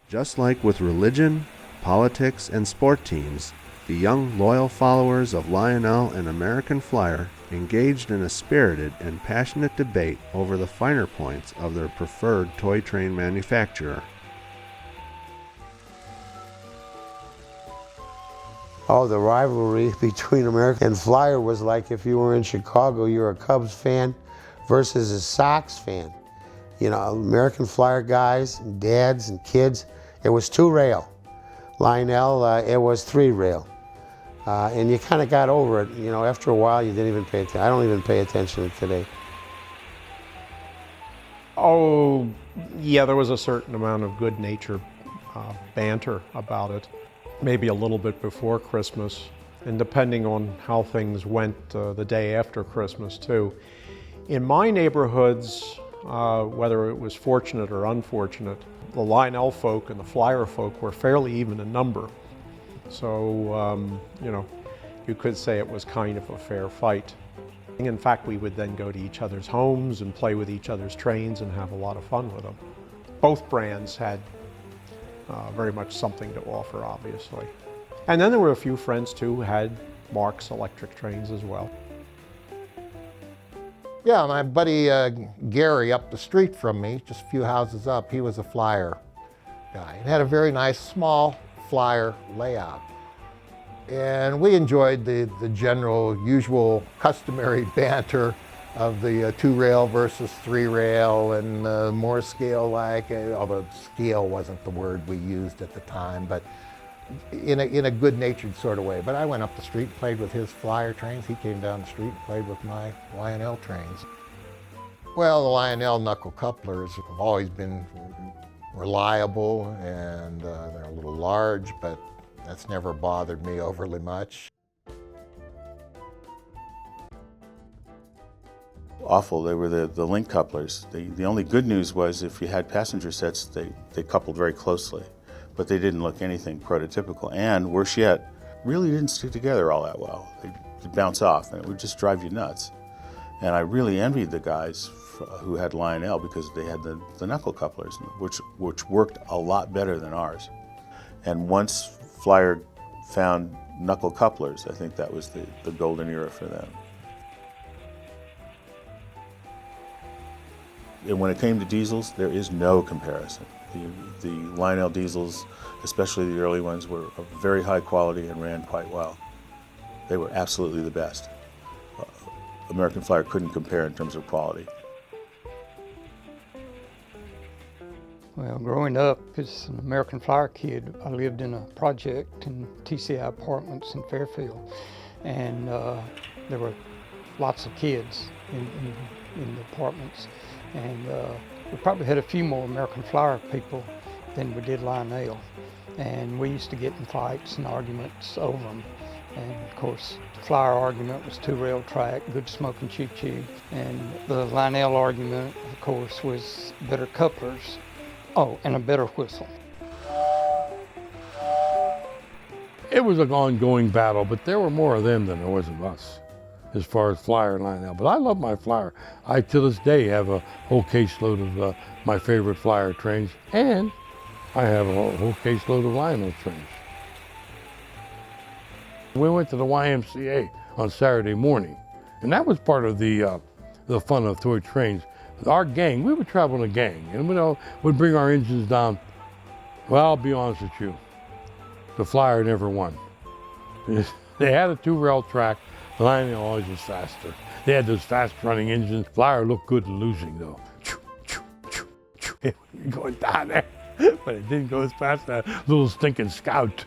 Just like with religion, politics, and sport teams, the young, loyal followers of Lionel and American Flyer engaged in a spirited and passionate debate over the finer points of their preferred toy train manufacturer. Oh, the rivalry between American and Flyer was like if you were in Chicago, you're a Cubs fan versus a Sox fan. You know, American Flyer guys, and dads and kids, it was 2-rail. Lionel, it was 3-rail. And you kind of got over it. You know, after a while, you didn't even pay attention. I don't even pay attention today. Oh, yeah, there was a certain amount of good-natured banter about it. Maybe a little bit before Christmas, and depending on how things went the day after Christmas, too. In my neighborhoods, whether it was fortunate or unfortunate, the Lionel folk and the Flyer folk were fairly even in number. So, you know, you could say it was kind of a fair fight. In fact, we would then go to each other's homes and play with each other's trains and have a lot of fun with them. Both brands had very much something to offer, obviously. And then there were a few friends, too, who had Marx electric trains as well. Yeah, my buddy Gary up the street from me, just a few houses up, he was a Flyer guy. It had a very nice small Flyer layout. And we enjoyed the general, usual, customary banter of the 2-rail versus 3-rail and more scale-like, although scale wasn't the word we used at the time, but in a good-natured sort of way. But I went up the street and played with his Flyer trains. He came down the street and played with my Lionel trains. Well, the Lionel knuckle couplers have always been reliable, and they're a little large, but that's never bothered me overly much. Awful. They were the link couplers. The only good news was if you had passenger sets, they coupled very closely, but they didn't look anything prototypical. And worse yet, really didn't stick together all that well. They'd bounce off, and it would just drive you nuts. And I really envied the guys who had Lionel because they had the knuckle couplers, which worked a lot better than ours. And once Flyer found knuckle couplers, I think that was the golden era for them. And when it came to diesels, there is no comparison. The Lionel diesels, especially the early ones, were of very high quality and ran quite well. They were absolutely the best. American Flyer couldn't compare in terms of quality. Well, growing up as an American Flyer kid, I lived in a project in TCI apartments in Fairfield, and there were lots of kids in the apartments, and we probably had a few more American Flyer people than we did Lionel, and we used to get in fights and arguments over them. And of course, the Flyer argument was 2-rail track, good smoking choo-choo, and the Lionel argument, of course, was better couplers. Oh, and a better whistle. It was an ongoing battle, but there were more of them than there was of us, as far as Flyer and Lionel. But I love my Flyer. I, to this day, have a whole caseload of my favorite Flyer trains, and I have a whole caseload of Lionel trains. We went to the YMCA on Saturday morning, and that was part of the fun of toy trains. Our gang, we would travel in a gang, and we'd bring our engines down. Well, I'll be honest with you, the Flyer never won. They had a 2-rail track, Lionel always was faster. They had those fast-running engines. Flyer looked good in losing, though. It was going down there, but it didn't go as fast as that little stinking Scout.